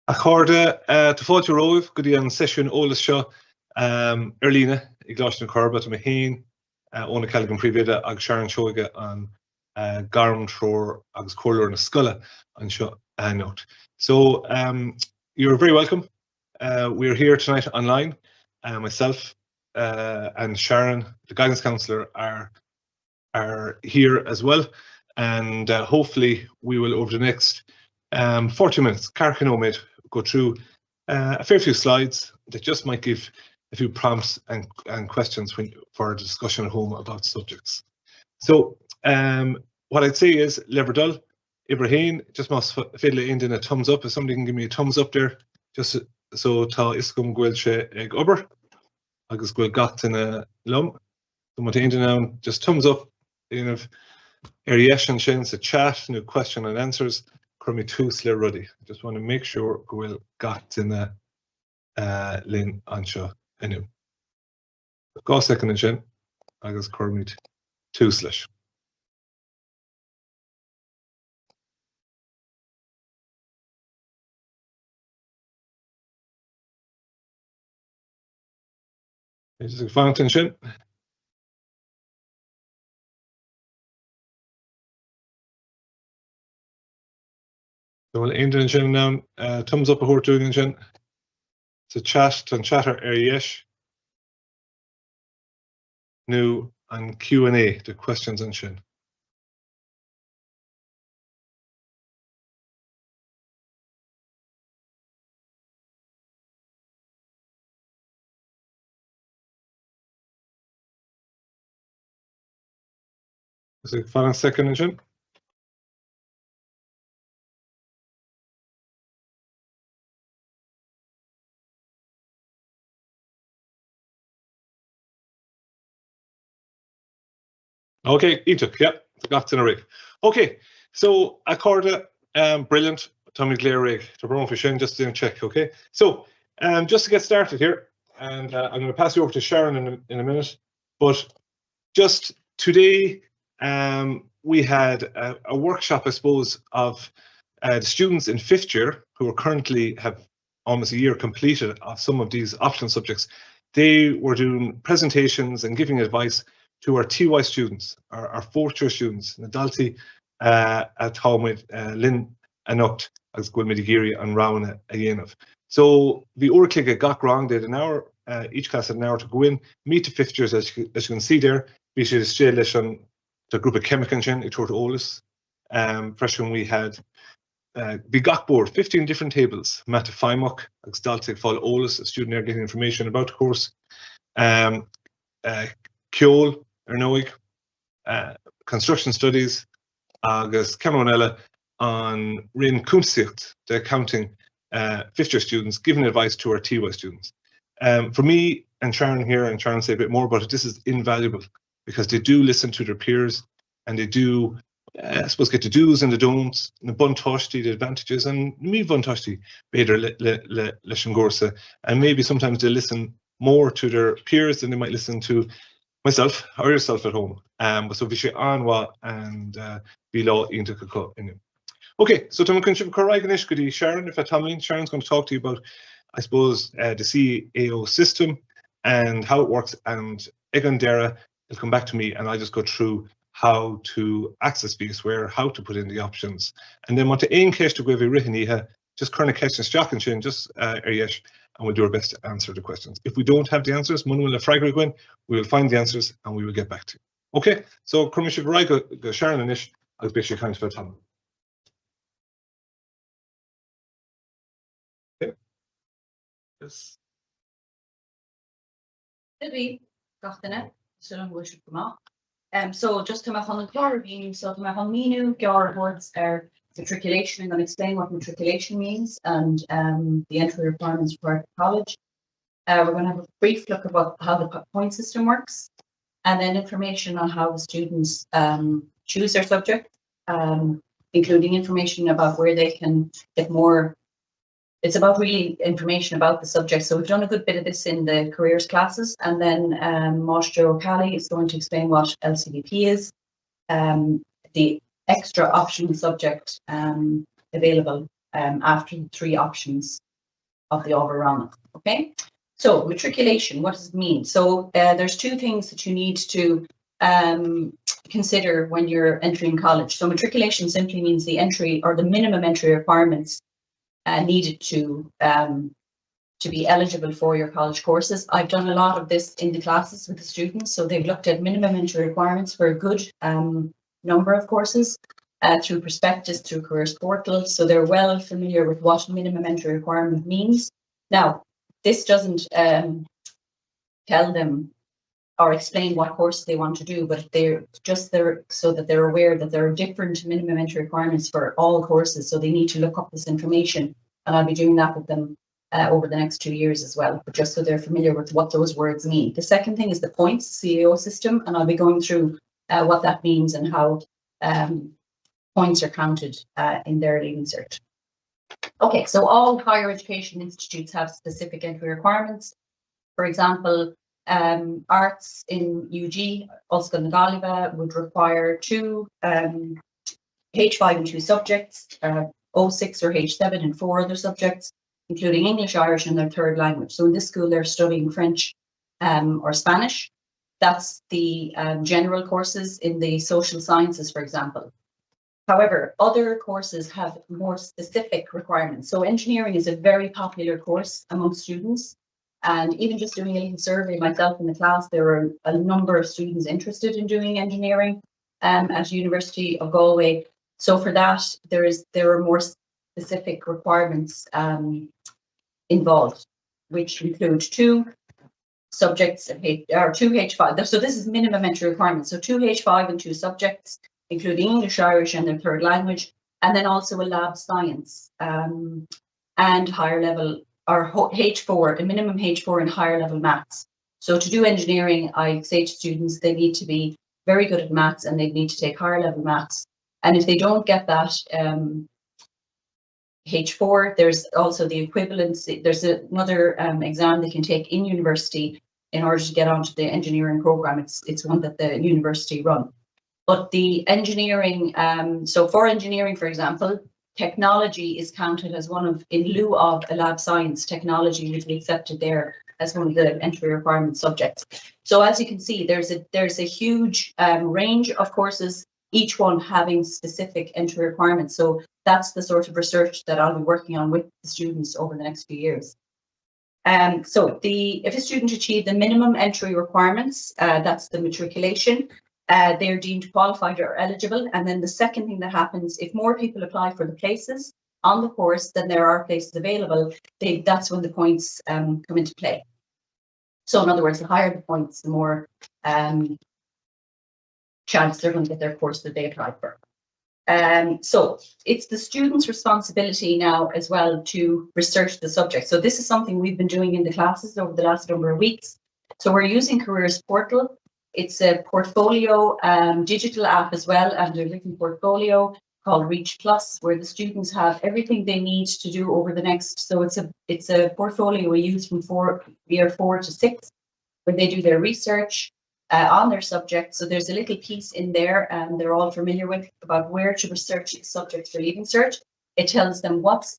Accorda to fáilte roimh go dtí an sesiún ólas seo Líne I gláiste an Corba a héin óna Callaghan Príomhide agus Sharon Seoige an Garm Tror agus Choirleoir na Scoile an seo note. So you're very welcome. We're here tonight online. Myself and Sharon, the guidance counsellor, are here as well, and hopefully we will over the next 40 minutes, Carcanomid, go through a fair few slides that just might give a few prompts and questions for a discussion at home about subjects. So what I'd say is Leverdul, Áibreáin, just must fiddle in a thumbs up. If somebody can give me a thumbs up there, just so tá iscom gwyl sé ag obair agus gwyl gat in a lum. So what in now, just thumbs up in of Ariation Shins a chat, new question and answers. Crummy two slur ruddy. Just want to make sure gwyl gat in a lin ansha enu. Go second and shin agus crummy two slash. Just a fountain shin. So we'll end in shin now. Thumbs up a horse doing in shin. It's a chat and chatter Ariyesh. New and Q&A, the questions in shin. So for a second engine. Okay, Etuk, yeah, got in a rig. Okay, so Accorda, brilliant. Tommy Glare rig to Brown Fishin, just to check. Okay, so just to get started here, and I'm going to pass you over to Sharon in a minute. But just today, we had a workshop, I suppose, of the students in 5th year who are currently have almost a year completed of some of these optional subjects. They were doing presentations and giving advice to our TY students, our 4th year students, Nadalti at home with Lynn Anocht as Gwilmidigiri and Roghanna again. So the Orcliga got wrong, they had an hour, each class had an hour to go in, meet the 5th years as you can see there. We should stay on the group of chemicals in it Olis. Freshman we had the GOC board, 15 different tables, Matt Fimok, as Daltic Fall Olis, a student there getting information about the course. Kjol, Ernoig, construction studies, agus Cameronella on Rin Kunsticht, the accounting 5th year students, giving advice to our TY students. For me and Sharon here, and Sharon say a bit more about it, this is invaluable because they do listen to their peers and they do, I suppose, get the do's and the don'ts, the buntoshti, the advantages, and me buntoshti, better le and maybe sometimes they listen more to their peers than they might listen to myself or yourself at home. So we anwa and below into Koko. Okay, so Sharon's going to talk to you about, I suppose, the CAO system and how it works, and Egan Dara will come back to me and I'll just go through how to access VSware, how to put in the options, and then want to aim cache to go every Rihaniha, just current catch and stock and chin, just Ariyesh, and we'll do our best to answer the questions. If we don't have the answers, we will find the answers and we will get back to you. Okay, so Krumishik Sharon and Ish, I'll be kind of time. Okay. Yes. So just to my on the review, so to my menu, words are matriculation. I'm going to explain what matriculation means and the entry requirements for college. We're going to have a brief look about how the point system works, and then information on how the students choose their subject, including information about where they can get more. It's about really information about the subject. So we've done a good bit of this in the careers classes, and then Master O'Callaghan is going to explain what LCDP is, the extra optional subject available after the 3 options of the Ábhar. Okay, so matriculation, what does it mean? So there's 2 things that you need to consider when you're entering college. So matriculation simply means the entry or the minimum entry requirements needed to be eligible for your college courses. I've done a lot of this in the classes with the students. So they've looked at minimum entry requirements for a good number of courses through prospectus, through careers portal. So they're well familiar with what minimum entry requirement means. Now, this doesn't tell them or explain what course they want to do, but they're just there so that they're aware that there are different minimum entry requirements for all courses. So they need to look up this information, and I'll be doing that with them over the next 2 years as well, but just so they're familiar with what those words mean. The second thing is the points CAO system, and I'll be going through what that means and how points are counted in their Leaving Cert. Okay, so all higher education institutes have specific entry requirements. For example, arts in UG, Ulster na Gaillimhe, would require 2 H5 and 2 subjects, O6 or H7 and 4 other subjects, including English, Irish and their 3rd language. So in this school, they're studying French or Spanish. That's the general courses in the social sciences, for example. However, other courses have more specific requirements. So engineering is a very popular course among students. And even just doing a little survey myself in the class, there are a number of students interested in doing engineering at University of Galway. So for that, there are more specific requirements involved, which include 2 subjects or 2 H5. So this is minimum entry requirements. So 2 H5 and 2 subjects, including English, Irish and their 3rd language, and then also a lab science and higher level or H4, a minimum H4 and higher level maths. So to do engineering, I say to students, they need to be very good at maths and they need to take higher level maths. And if they don't get that H4, there's also the equivalency. There's another exam they can take in university in order to get onto the engineering program. It's one that the university run. But the engineering, so for engineering, for example, technology is counted as one of, in lieu of a lab science, technology would be accepted there as one of the entry requirement subjects. So as you can see, there's a huge range of courses, each one having specific entry requirements. So that's the sort of research that I'll be working on with the students over the next few years. So if a student achieved the minimum entry requirements, that's the matriculation, they're deemed qualified or eligible. And then the second thing that happens, if more people apply for the places on the course than there are places available, that's when the points come into play. So in other words, the higher the points, the more chance they're going to get their course that they applied for. So it's the student's responsibility now as well to research the subject. So this is something we've been doing in the classes over the last number of weeks. So we're using Careers Portal. It's a portfolio digital app as well, and a written portfolio called Reach Plus, where the students have everything they need to do over the next. So it's a portfolio we use from year 4 to 6, when they do their research on their subject. So there's a little piece in there, and they're all familiar with, about where to research subjects for Leaving Cert. It tells them what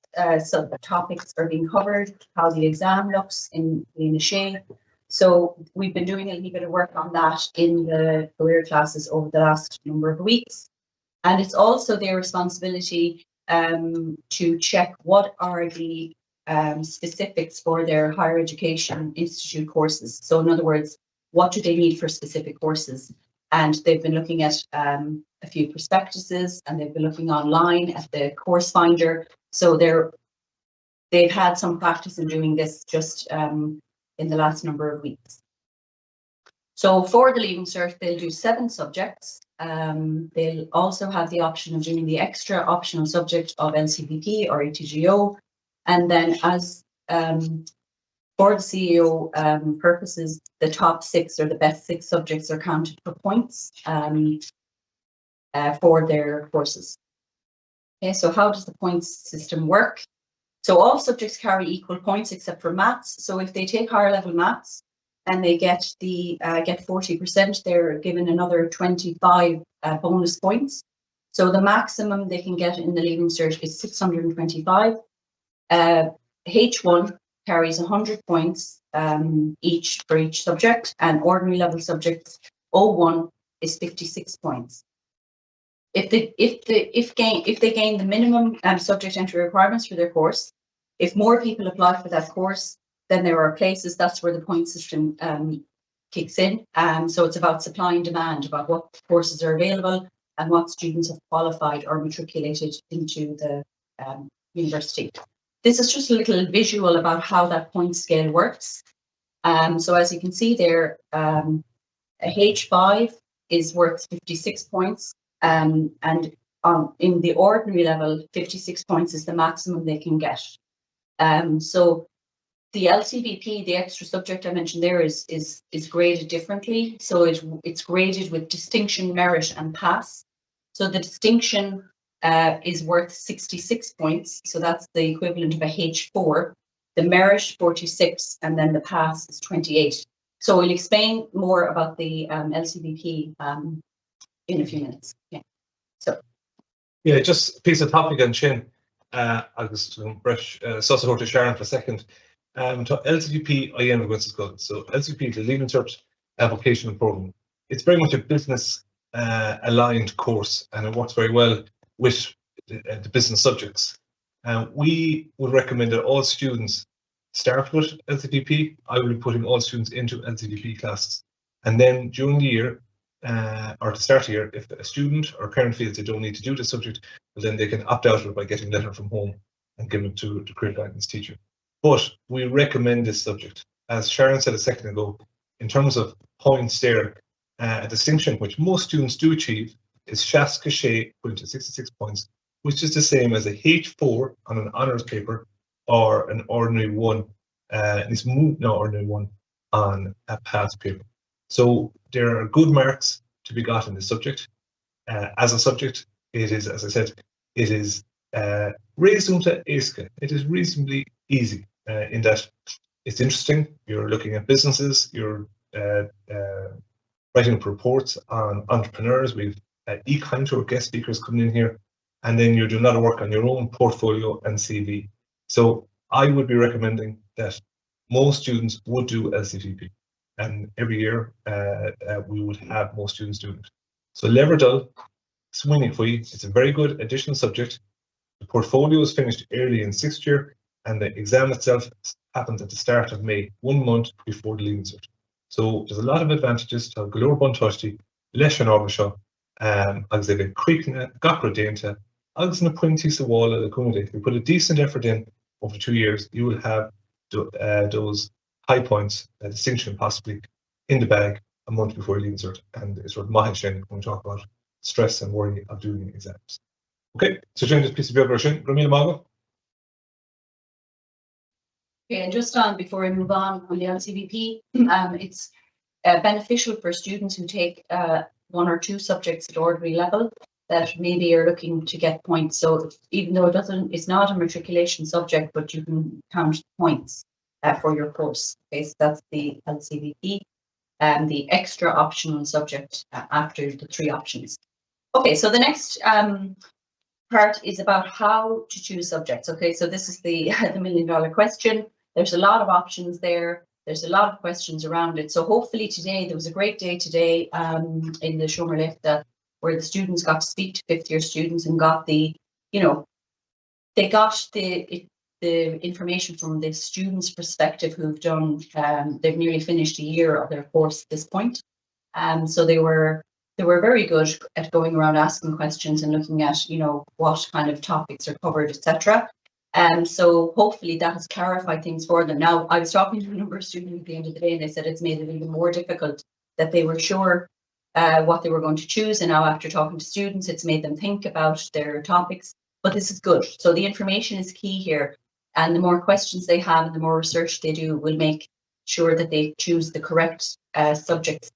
topics are being covered, how the exam looks in a shade. So we've been doing a little bit of work on that in the career classes over the last number of weeks. And it's also their responsibility to check what are the specifics for their higher education institute courses. So in other words, what do they need for specific courses? And they've been looking at a few prospectuses, and they've been looking online at the course finder. So they've had some practice in doing this just in the last number of weeks. So for the Leaving Cert, they'll do 7 subjects. They'll also have the option of doing the extra optional subject of LCPP or ATGO. And then as for the CEO purposes, the top 6 or the best 6 subjects are counted for points for their courses. Okay, so how does the points system work? So all subjects carry equal points except for maths. So if they take higher level maths and they get 40%, they're given another 25 bonus points. So the maximum they can get in the Leaving Cert is 625. H1 carries 100 points each for each subject, and ordinary level subjects 01 is 56 points. If they gain the minimum subject entry requirements for their course, if more people apply for that course, then there are places. That's where the point system kicks in. So it's about supply and demand, about what courses are available and what students have qualified or matriculated into the university. This is just a little visual about how that point scale works. So as you can see there, a H5 is worth 56 points, and in the ordinary level, 56 points is the maximum they can get. So the LCVP, the extra subject I mentioned there, is graded differently. So it's graded with distinction, merit, and pass. So the distinction is worth 66 points. So that's the equivalent of a H4. The merit 46, and then the pass is 28. So we'll explain more about the LCVP in a few minutes. Yeah. So. Yeah, just a piece of topic on Chin. I'll just brush to Sharon for a second. To LCVP, I am going to school. So LCVP, the Leaving Cert Vocational Program. It's very much a business aligned course, and it works very well with the business subjects. We would recommend that all students start with LCVP. I will be putting all students into LCVP classes, and then during the year, or to start the year, if a student or parent feels they don't need to do the subject, well, then they can opt out of it by getting a letter from home and give it to the career guidance teacher. But we recommend this subject. As Sharon said a second ago, in terms of points there, a distinction which most students do achieve is Chasse Cachet, put to 66 points, which is the same as a H4 on an honours paper or an ordinary one, ordinary one on a pass paper. So there are good marks to be got in this subject. As a subject, it is, as I said, it is reasonably easy. It is reasonably easy in that it's interesting. You're looking at businesses. You're writing up reports on entrepreneurs. We've e-kind or guest speakers coming in here, and then you're doing a lot of work on your own portfolio and CV. So I would be recommending that most students would do LCVP, and every year we would have most students doing it. So Leverdal, swinging for you. It's a very good additional subject. The portfolio is finished early in 6th year, and the exam itself happens at the start of May, 1 month before the Leaving Cert. So there's a lot of advantages to Galore Buntoshti, Leis an Ábhar, as they get Creekna, Gakra Dainta, as na Pointy Sawala, the Cunade. If you put a decent effort in over 2 years, you will have those high points, distinction possibly, in the bag a month before Leaving Cert. And it's what Mahishen when we talk about stress and worry of doing exams. Okay, so during this piece of biography, Ramila Mago. Okay, and just before I move on the LCVP, it's beneficial for students who take 1 or 2 subjects at ordinary level that maybe are looking to get points. So even though it's not a matriculation subject, but you can count points for your course. Okay, so that's the LCVP, and the extra optional subject after the 3 options. Okay, so the next part is about how to choose subjects. Okay, so this is the $1 million question. There's a lot of options there. There's a lot of questions around it. So hopefully today, there was a great day today in the Shomer Lifta, where the students got to speak to 5th year students and got they got the information from the students' perspective who've done, they've nearly finished a year of their course at this point. So they were very good at going around asking questions and looking at, what kind of topics are covered, etc. So hopefully that has clarified things for them. Now, I was talking to a number of students at the end of the day, and they said it's made it even more difficult, that they were sure what they were going to choose. And now after talking to students, it's made them think about their topics. But this is good. So the information is key here. And the more questions they have and the more research they do will make sure that they choose the correct subjects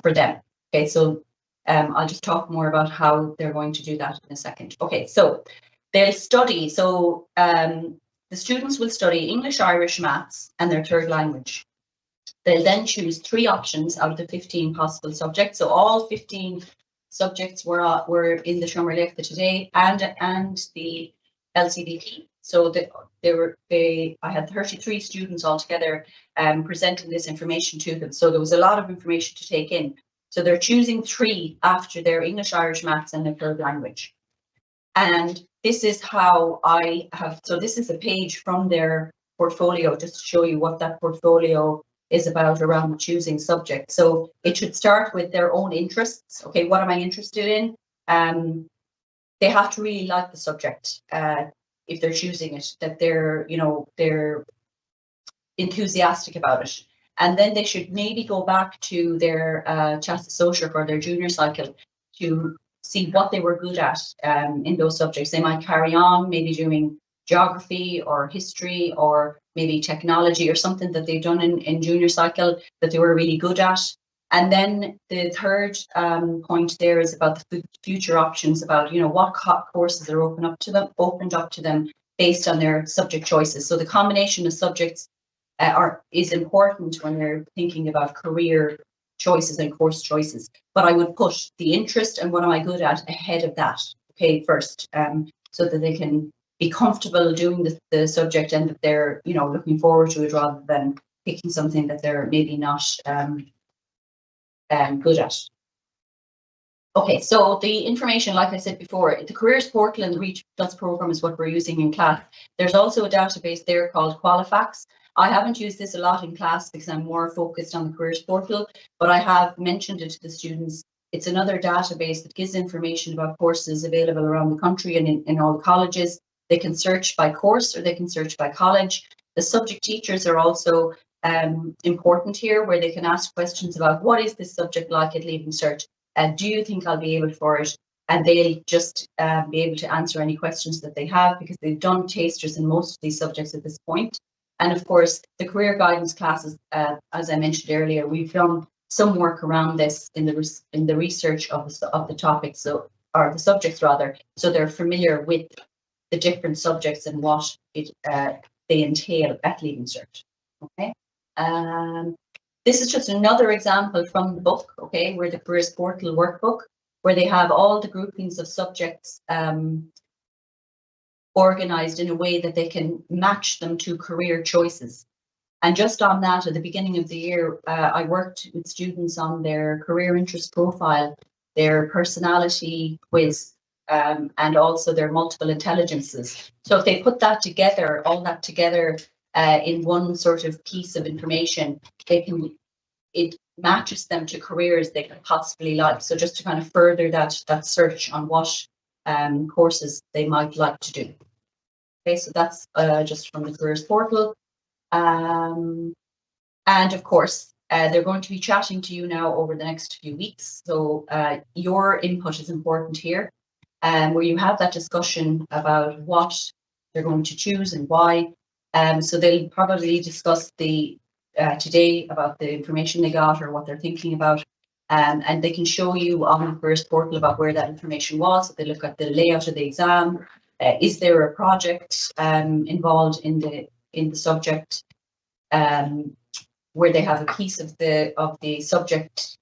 for them. Okay, so I'll just talk more about how they're going to do that in a second. Okay, so they'll study. So the students will study English, Irish, maths, and their 3rd language. They'll then choose 3 options out of the 15 possible subjects. So all 15 subjects were in the Seomra Leachta today and the LCDP. So I had 33 students altogether presenting this information to them. So there was a lot of information to take in. So they're choosing 3 after their English, Irish, Maths and their third language. And this is how I have, so this is a page from their portfolio, just to show you what that portfolio is about around choosing subjects. So it should start with their own interests. Okay, what am I interested in? They have to really like the subject if they're choosing it, that they're enthusiastic about it. And then they should maybe go back to their Chasta Social or their junior cycle to see what they were good at in those subjects. They might carry on maybe doing geography or history or maybe technology or something that they've done in junior cycle that they were really good at. And then the third point there is about the future options, about what courses are opened up to them based on their subject choices. So the combination of subjects is important when they're thinking about career choices and course choices. But I would put the interest and what am I good at ahead of that, okay, first, so that they can be comfortable doing the subject and that they're looking forward to it rather than picking something that they're maybe not good at. Okay, so the information, like I said before, the careers portal and the Reach Plus program is what we're using in class. There's also a database there called Qualifax. I haven't used this a lot in class because I'm more focused on the careers portal, but I have mentioned it to the students. It's another database that gives information about courses available around the country and in all the colleges. They can search by course or they can search by college. The subject teachers are also important here, where they can ask questions about what is this subject like at Leaving Cert? Do you think I'll be able for it? And they'll just be able to answer any questions that they have because they've done tasters in most of these subjects at this point. And of course, the career guidance classes, as I mentioned earlier, we've done some work around this in the research of the topics, or the subjects rather, so they're familiar with the different subjects and what they entail at Leaving Cert. Okay. This is just another example from the book, okay, where the Careers Portal workbook, where they have all the groupings of subjects organized in a way that they can match them to career choices. And just on that, at the beginning of the year, I worked with students on their career interest profile, their personality quiz, and also their multiple intelligences. So if they put that together, all that together in one sort of piece of information, it matches them to careers they could possibly like. So just to kind of further that search on what courses they might like to do. Okay, so that's just from the careers portal. And of course, they're going to be chatting to you now over the next few weeks. So your input is important here, where you have that discussion about what they're going to choose and why. So they'll probably discuss today about the information they got or what they're thinking about. And they can show you on the careers portal about where that information was. So they look at the layout of the exam. Is there a project involved in the subject where they have a piece of the subject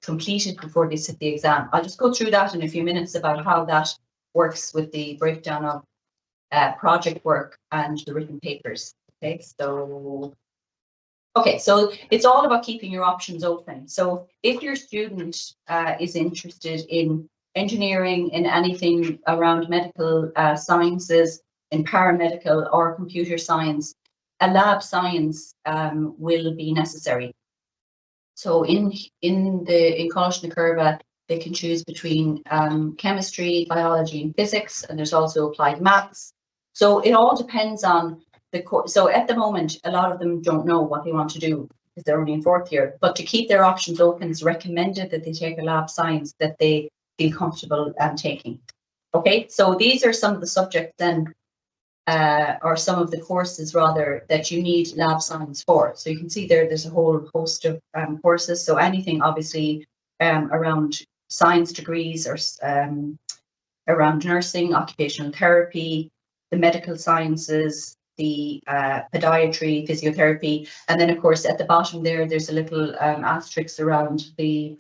completed before they sit the exam? I'll just go through that in a few minutes about how that works with the breakdown of project work and the written papers. Okay, so it's all about keeping your options open. So if your student is interested in engineering, in anything around medical sciences, in paramedical or computer science, a lab science will be necessary. So in College na Curva, they can choose between chemistry, biology, and physics, and there's also applied maths. So it all depends on the course. So at the moment, a lot of them don't know what they want to do because they're only in 4th year. But to keep their options open, it's recommended that they take a lab science that they feel comfortable taking. Okay, so these are some of the subjects then, or some of the courses rather, that you need lab science for. So you can see there's a whole host of courses. So anything obviously around science degrees or around nursing, occupational therapy, the medical sciences, the podiatry, physiotherapy, and then of course at the bottom there's a little asterisk around the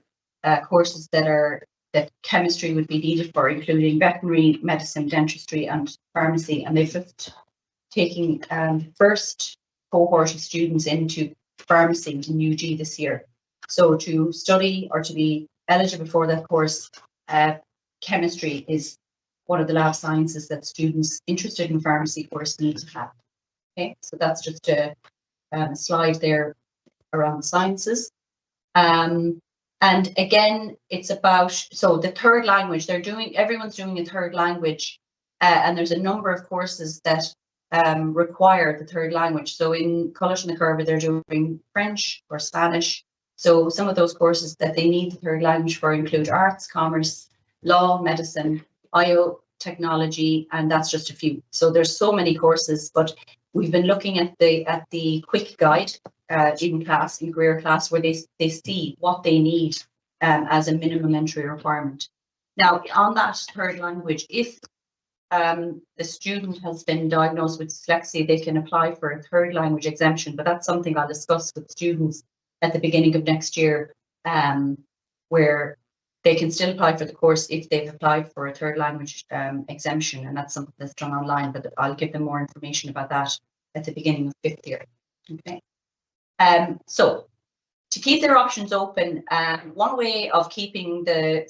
courses that are that chemistry would be needed for, including veterinary medicine, dentistry, and pharmacy. And they've just taken first cohort of students into pharmacy in UG this year. So to study or to be eligible for that course, chemistry is one of the lab sciences that students interested in pharmacy course need to have. Okay, so that's just a slide there around sciences. And again, it's about, so the third language, everyone's doing a third language, and there's a number of courses that require the third language. So in College na Curva, they're doing French or Spanish. So some of those courses that they need the third language for include arts, commerce, law, medicine, IO, technology, and that's just a few. So there's so many courses, but we've been looking at the quick guide in career class, where they see what they need as a minimum entry requirement. Now, on that third language, if the student has been diagnosed with dyslexia, they can apply for a third language exemption, but that's something I'll discuss with students at the beginning of next year, where they can still apply for the course if they've applied for a third language exemption, and that's something that's done online, but I'll give them more information about that at the beginning of 5th year. Okay. So to keep their options open, one way of keeping the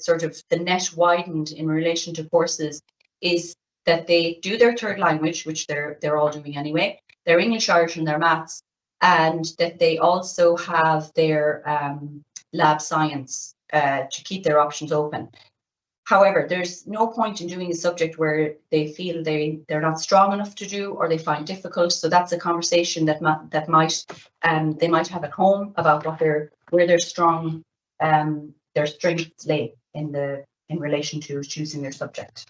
net widened in relation to courses is that they do their third language, which they're all doing anyway, their English, Irish, and their maths, and that they also have their lab science to keep their options open. However, there's no point in doing a subject where they feel they're not strong enough to do, or they find difficult. So that's a conversation that they might have at home about where their strengths lay in relation to choosing their subject.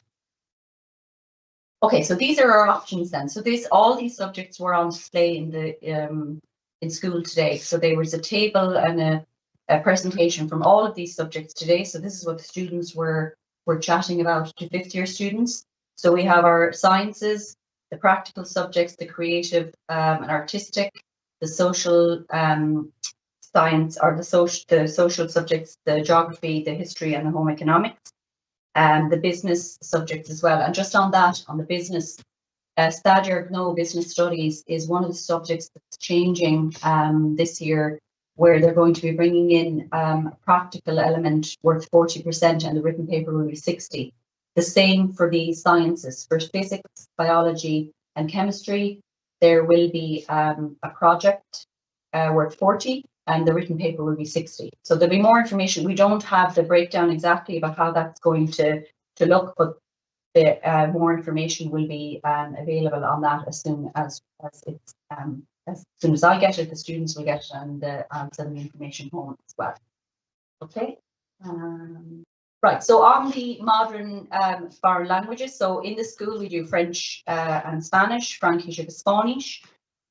Okay, so these are our options then. So all these subjects were on display in school today. So there was a table and a presentation from all of these subjects today. So this is what the students were chatting about to 5th year students. So we have our sciences, the practical subjects, the creative and artistic, the social science, or the social subjects, the geography, the history, and the home economics, and the business subjects as well. And just on the business, Stadir Gno Business Studies is one of the subjects that's changing this year, where they're going to be bringing in a practical element worth 40%, and the written paper will be 60%. The same for the sciences. For physics, biology, and chemistry, there will be a project worth 40%, and the written paper will be 60%. So there'll be more information. We don't have the breakdown exactly about how that's going to look, but more information will be available on that as soon as it's as soon as I get it, the students will get it, and I'll send the information home as well. Okay. Right. So on the modern foreign languages, so in the school we do French and Spanish, Frankish and Spanish.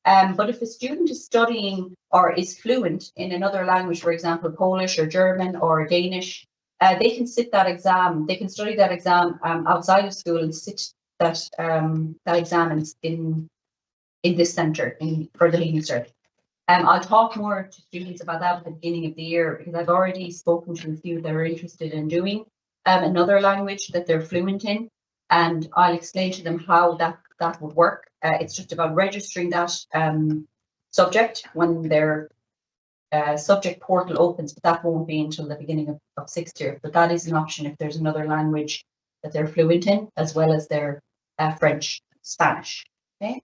But if a student is studying or is fluent in another language, for example, Polish or German or Danish, they can sit that exam. They can study that exam outside of school and sit that exam in this centre for the Leaving Cert. I'll talk more to students about that at the beginning of the year, because I've already spoken to a few that are interested in doing another language that they're fluent in, and I'll explain to them how that would work. It's just about registering that subject when their subject portal opens, but that won't be until the beginning of 6th year. But that is an option if there's another language that they're fluent in, as well as their French, Spanish. Okay.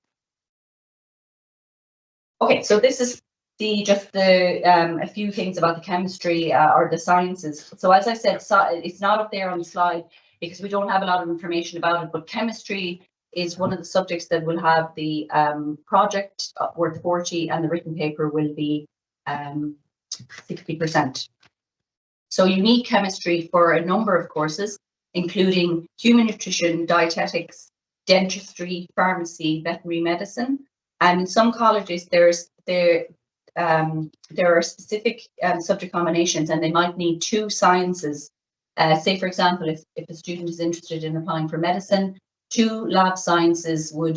Okay, so this is a few things about the chemistry or the sciences. So as I said, it's not up there on the slide because we don't have a lot of information about it, but chemistry is one of the subjects that will have the project worth 40%, and the written paper will be 60%. So you need chemistry for a number of courses, including human nutrition, dietetics, dentistry, pharmacy, veterinary medicine. And in some colleges, there are specific subject combinations, and they might need 2 sciences. Say, for example, if a student is interested in applying for medicine, 2 lab sciences would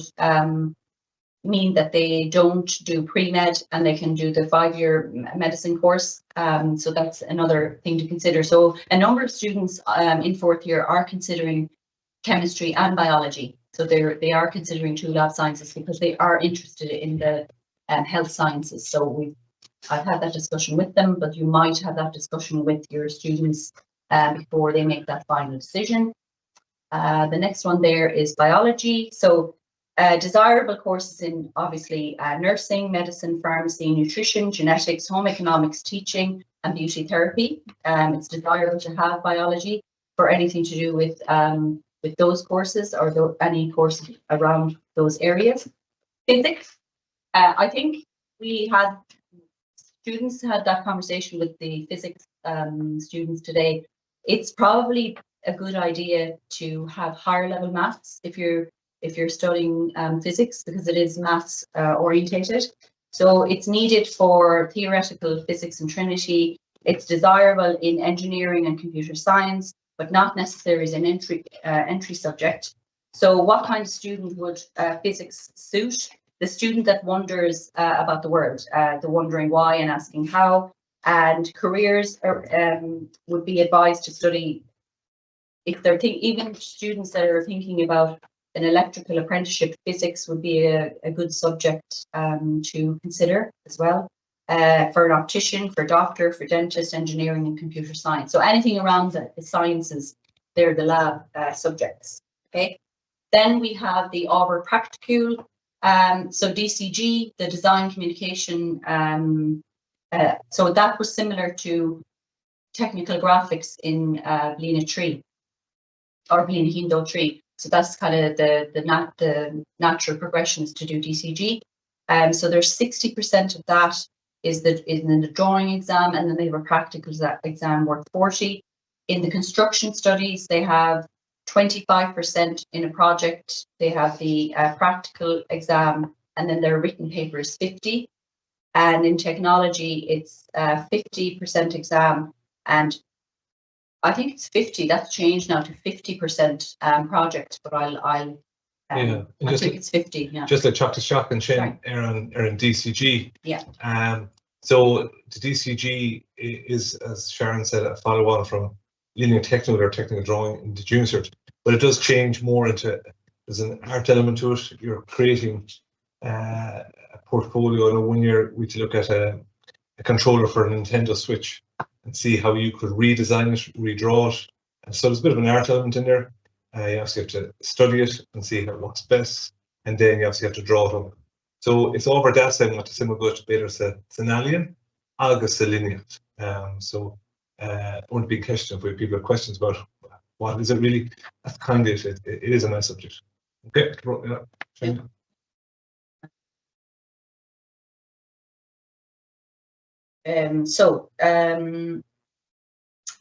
mean that they don't do pre-med and they can do the 5-year medicine course. So that's another thing to consider. So a number of students in 4th year are considering chemistry and biology. So they are considering 2 lab sciences because they are interested in the health sciences. So I've had that discussion with them, but you might have that discussion with your students before they make that final decision. The next one there is biology. So desirable courses in obviously nursing, medicine, pharmacy, nutrition, genetics, home economics, teaching, and beauty therapy. It's desirable to have biology for anything to do with those courses or any course around those areas. Physics, I think students had that conversation with the physics students today. It's probably a good idea to have higher level maths if you're studying physics, because it is maths orientated. So it's needed for theoretical physics and Trinity. It's desirable in engineering and computer science, but not necessarily as an entry subject. So what kind of student would physics suit? The student that wonders about the world, the wondering why and asking how. And careers would be advised to study, if they're even students that are thinking about an electrical apprenticeship, physics would be a good subject to consider as well. For an optician, for doctor, for dentist, engineering and computer science. So anything around the sciences, they're the lab subjects. Okay. Then we have the Ábhar practicule. So DCG, the design communication. So that was similar to technical graphics in Bl.5 or Bl.5. So that's kind of the natural progressions to do DCG. So there's 60% of that is in the drawing exam, and then they have a practical exam worth 40. In the construction studies, they have 25% in a project. They have the practical exam, and then their written paper is 50. And in technology, it's 50% exam, and I think it's 50. That's changed now to 50% project, but I think it's 50. Yeah. Just like Chuck to Shock and Shane are in DCG. Yeah. So the DCG is, as Sharon said, a follow-on from linear technical or technical drawing in the junior cert, but it does change more into, there's an art element to it. You're creating a portfolio. In 1 year, we look at a controller for a Nintendo Switch and see how you could redesign it, redraw it. And so there's a bit of an art element in there. You obviously have to study it and see how it works best, and then you obviously have to draw it up. So it's over that side what the similar goes to better an alien, agus a linear. So one big question, if we have people have questions about what is it really, that's kind of it. It is a nice subject. Okay.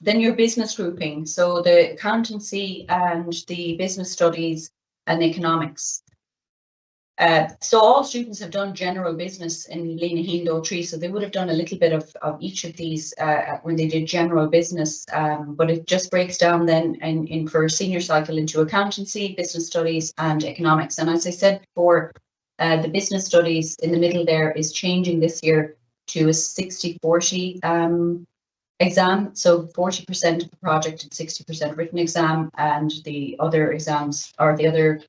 Then your business grouping. So the accountancy and the business studies and economics. So all students have done general business in Lína 3, so they would have done a little bit of each of these when they did general business, but it just breaks down then in for a senior cycle into accountancy, business studies and economics. And as I said before, the business studies in the middle there is changing this year to a 60-40 exam. So 40% of the project and 60% written exam, and the other exams or the other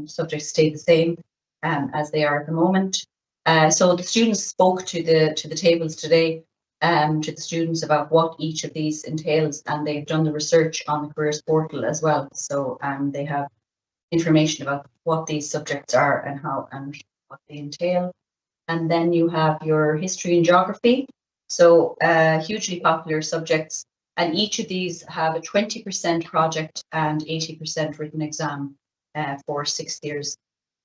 subjects stay the same as they are at the moment. So the students spoke to the tables today, to the students about what each of these entails, and they've done the research on the careers portal as well. So they have information about what these subjects are and how and what they entail. And then you have your history and geography. So hugely popular subjects, and each of these have a 20% project and 80% written exam for 6 years.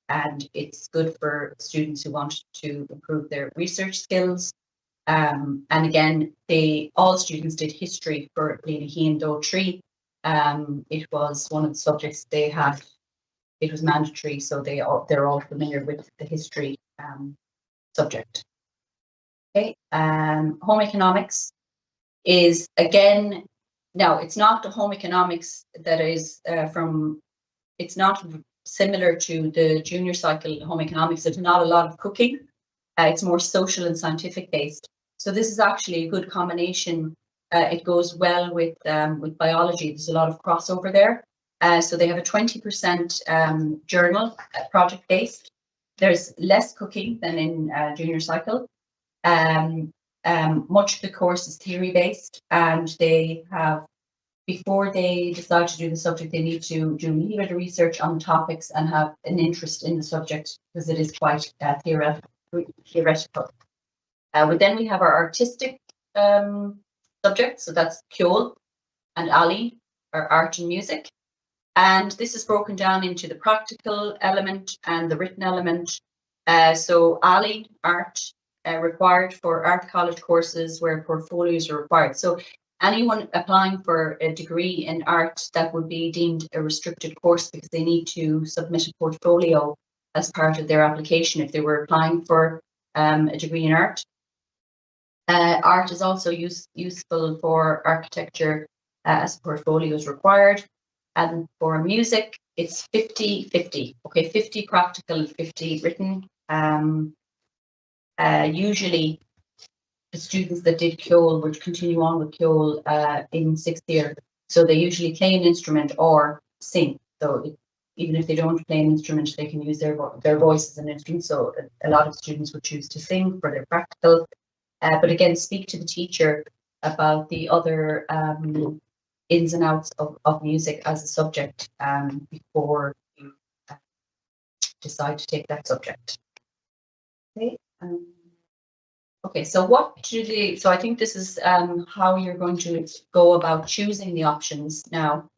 And it's good for students who want to improve their research skills. And again, all students did history for Lína 3. It was one of the subjects they had. It was mandatory, so they're all familiar with the history subject. Okay, home economics is again, now it's not the home economics that is it's not similar to the junior cycle home economics. There's not a lot of cooking. It's more social and scientific based. So this is actually a good combination. It goes well with biology. There's a lot of crossover there. So they have a 20% journal project based. There's less cooking than in junior cycle. Much of the course is theory based, and they have, before they decide to do the subject, they need to do a little bit of research on the topics and have an interest in the subject, because it is quite theoretical. But then we have our artistic subjects, so that's Ceol and Ali, our art and music. And this is broken down into the practical element and the written element. So Ali, art, required for art college courses where portfolios are required. So anyone applying for a degree in art, that would be deemed a restricted course because they need to submit a portfolio as part of their application if they were applying for a degree in art. Art is also useful for architecture as portfolio is required. And for music, it's 50-50. Okay, 50 practical, 50 written. Usually, the students that did Ceol would continue on with Ceol in 6th year. So they usually play an instrument or sing. So even if they don't play an instrument, they can use their voice as an instrument. So a lot of students would choose to sing for their practical. But again, speak to the teacher about the other ins and outs of music as a subject before you decide to take that subject. Okay. Okay. So so I think this is how you're going to go about choosing the options now.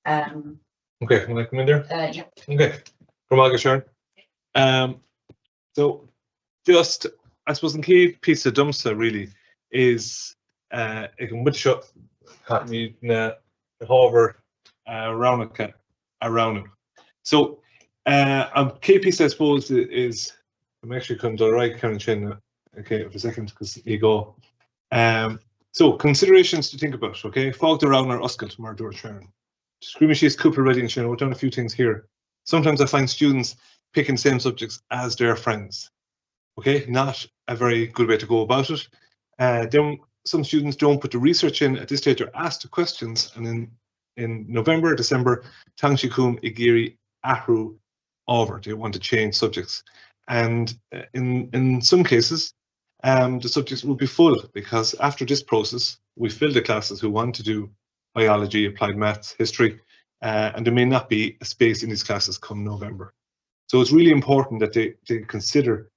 Okay, can I come in there? Yeah. Okay. From Sharon. So just, I suppose, in key piece of dumsa really is it can wit shut me na hover around it. So key piece, I suppose, is I'm actually coming to the right Karen Chin, okay, for a second, because you go. So considerations to think about, okay? Fog around our Uskalt, Mardur Sharon. Screamishes, Cooper, Ready, and Sharon. We've done a few things here. Sometimes I find students picking same subjects as their friends. Okay, not a very good way to go about it. Then some students don't put the research in at this stage. They're asked the questions, and then in November, December, Tangshikum, Igiri, Ahru, Ábhar, they want to change subjects. And in some cases, the subjects will be full, because after this process, we fill the classes who want to do biology, applied maths, history, and there may not be a space in these classes come November. So it's really important that they consider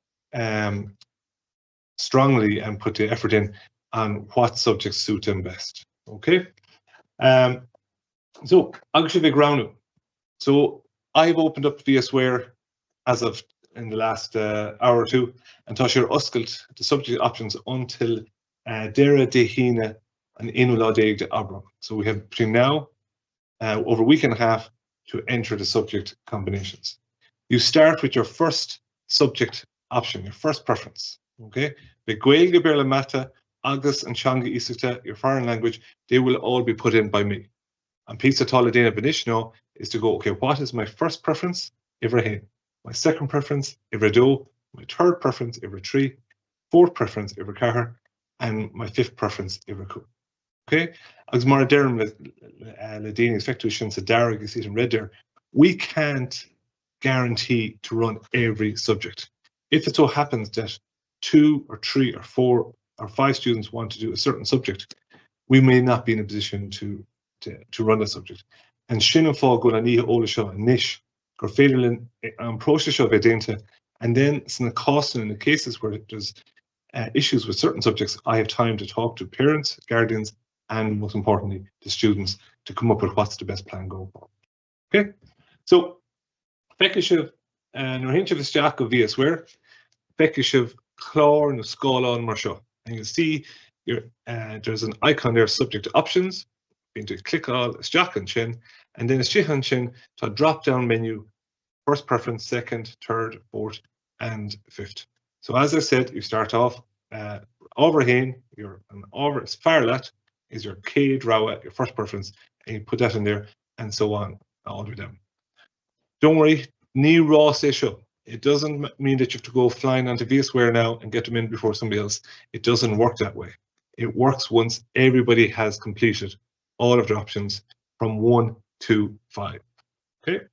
strongly and put the effort in on what subjects suit them best. Okay. So Aibhar. So I've opened up VSWare as of in the last hour or two, and Toshir Uskalt the subject options until Dera Dehina and Inula de Ábhar. So we have between now over a week and a half to enter the subject combinations. You start with your first subject option, your first preference. Okay, the Gaeilge Béarla Mata, Agus and Changa Isata, your foreign language, they will all be put in by me. And Pizza Toledana Benishno is to go, okay, what is my first preference? Ibrahim. My second preference, Ibrado. My third preference, Ibratri. Fourth preference, Ibrakahar. And my fifth preference, Ibraku. Okay? As Maradarum Ladini Effectuation Sadara, you see it in red there. We can't guarantee to run every subject. If it so happens that 2 or 3 or 4 or 5 students want to do a certain subject, we may not be in a position to run the subject. And Shinafal Golaniha Olasha Nish, Gorfadelin Procesha Vedenta, and then some cost in the cases where there's issues with certain subjects, I have time to talk to parents, guardians, and most importantly, the students to come up with what's the best plan going forward. Okay, so Fekishiv and Rohinchiv is Jack of VSWare, Fekishiv Chlor and Scala and Marsha. And you'll see there's an icon there, subject options. You need to click all Jack and Chin, and then it's Chihan Chin to a drop down menu, first preference, second, third, fourth, and fifth. So as I said, you start off Ábhar, your Ábhar Farlat is your K Drawa, your first preference, and you put that in there, and so on all the way down. Don't worry, Ní Ross issue. It doesn't mean that you have to go flying onto VSware now and get them in before somebody else. It doesn't work that way. It works once everybody has completed all of their options from 1 to 5. Okay.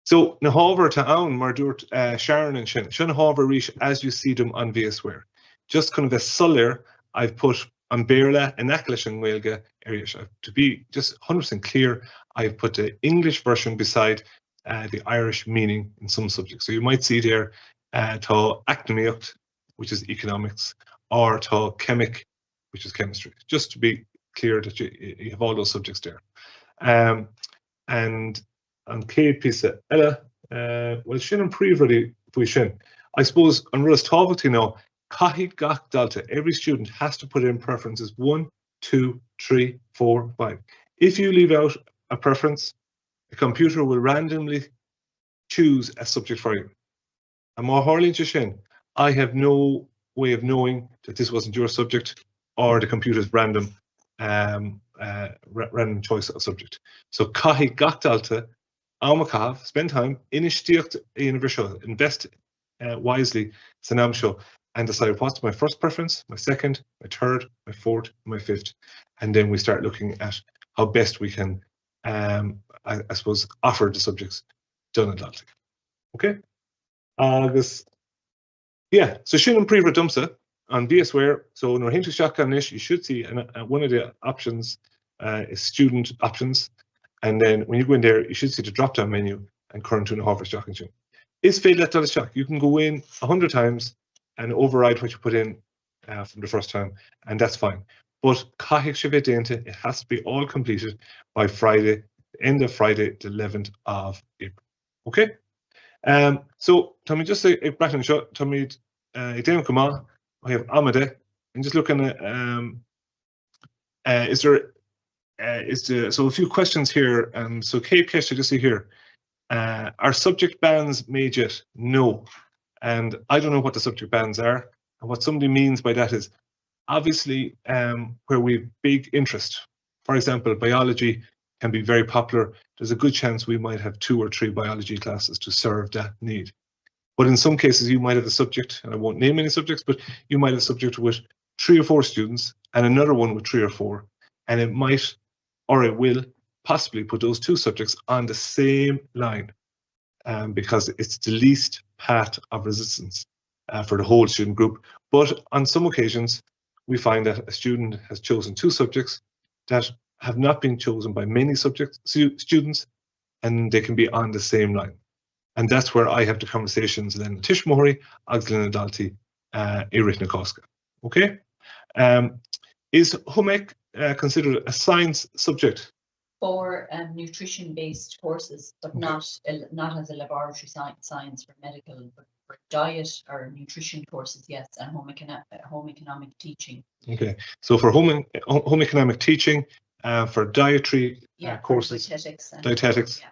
So na Ábhar ta ann mar dúirt Sharon and sin Ábhar reach as you see them on VSware. Just kind of a suller I've put on Béarla and Aclish and Gaeilge areas. To be just 100% clear, I've put the English version beside the Irish meaning in some subjects. So you might see there tá academiacht, which is economics, or tá chemic, which is chemistry. Just to be clear that you have all those subjects there. And on Céad Píosa Ella, well, sin an príomh faoi sin. I suppose on Ruas Tábhachtí now, Caithfidh gach Dalta, every student has to put in preferences 1, 2, 3, 4, 5. If you leave out a preference, the computer will randomly choose a subject for you. And more Harlin sin, I have no way of knowing that this wasn't your subject or the computer's random random choice of subject. So Caithfidh gach Dalta, Almakav, spend time in Ishtiacht Universal, invest wisely, Sanam show, and decide what's my first preference, my second, my third, my fourth, my fifth. And then we start looking at how best we can, I suppose, offer the subjects done in Daltic. Okay? Yeah, so Shin and Príomh Dumsa on VSware. So in our Hintu Shotgun you should see one of the options is student options. And then when you go in there, you should see the drop-down menu and current to the Ábhar Shotgun. Is failed at shock. You can go in 100 times and override what you put in from the first time, and that's fine. But it has to be all completed by Friday, the end of Friday, the 11th of April. Okay? So Tommy, just say back in the shot, Tommy, Idem Kama, I have Amade, and just looking at so a few questions here. So Kate Kesha, just see here. Are subject bans made yet? No. And I don't know what the subject bans are. And what somebody means by that is obviously where we have big interest. For example, biology can be very popular. There's a good chance we might have 2 or 3 biology classes to serve that need. But in some cases, you might have a subject, and I won't name any subjects, but you might have a subject with 3 or 4 students and another one with 3 or 4. And it might, or it will, possibly put those 2 subjects on the same line because it's the least path of resistance for the whole student group. But on some occasions, we find that a student has chosen 2 subjects that have not been chosen by many students, and they can be on the same line. And that's where I have the conversations then Tishmori, Agslin and Dalti, Iritna Koska. Okay? Is HUMEC considered a science subject? For nutrition-based courses, but not as a laboratory science for medical, but for diet or nutrition courses, yes, and home economic teaching. Okay, so for home economic teaching, for dietary courses, dietetics,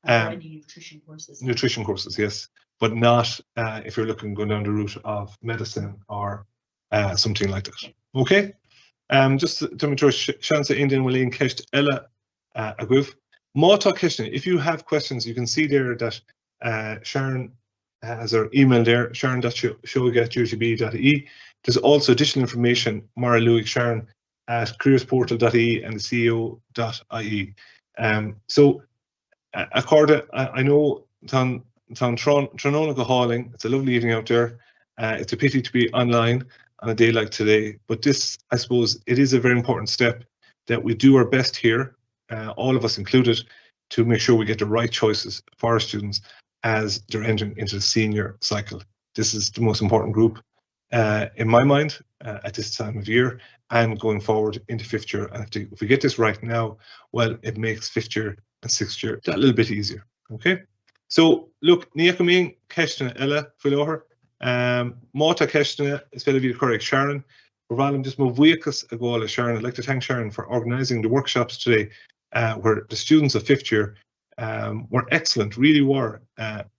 any nutrition courses. Nutrition courses, yes, but not if you're looking going down the route of medicine or something like that. Okay, just to make sure, Shansa Indian William Kesh Ella. Aguf. Mata Kishna, if you have questions, you can see there that Sharon has her email there, sharon.shoga@utb.ie. There's also additional information, Mara Louis Sharon at careersportal.ie and the CEO.ie. So, Accorda, I know Tranona Hauling, it's a lovely evening out there. It's a pity to be online on a day like today, but this, I suppose, it is a very important step that we do our best here. All of us included, to make sure we get the right choices for our students as they're entering into the senior cycle. This is the most important group in my mind at this time of year and going forward into 5th year. And if we get this right now, well, it makes 5th year and 6th year that little bit easier. Okay, so look, Niakaming Keshna Ella Filoher, Mata Keshna is Philadelphia correct Sharon. We're just move weeks ago, Sharon. I'd like to thank Sharon for organising the workshops today. Where the students of 5th year were excellent, really were,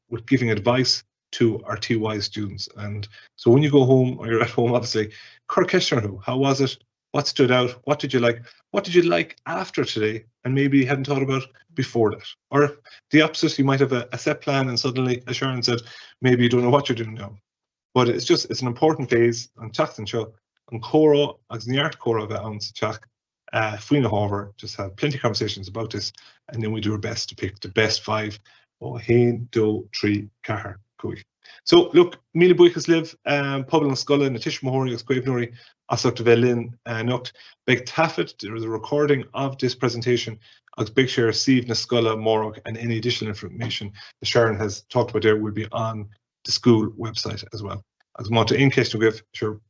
with giving advice to our TY students. And so when you go home or you're at home, obviously, how was it? What stood out? What did you like? what did you like after today and maybe you hadn't thought about before that? Or the opposite, you might have a set plan and suddenly, as Sharon said, maybe you don't know what you're doing now. But it's an important phase an teachtain seo an córa agus neart córa bheith ann sa teach faoin na hábhar, just have plenty of conversations about this, and then we do our best to pick the best 5 ó 1, 2, 3, 4, 5. So look, míle buchas live pobl na scoile na tiismóirí agus cuimhnóirí asach bheith linn nocht beg tafid. There is a recording of this presentation agus big share Steve na scoile morog, and any additional information that Sharon has talked about there will be on the school website as well. Agus má in case to give sure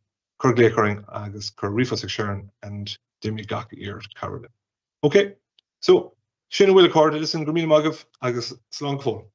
Curglécoring agus Cur Rifos Sharon and Demi Gach ear Carolyn. Okay, so Shinna will record listen Gramina Magav agus Slán Fól.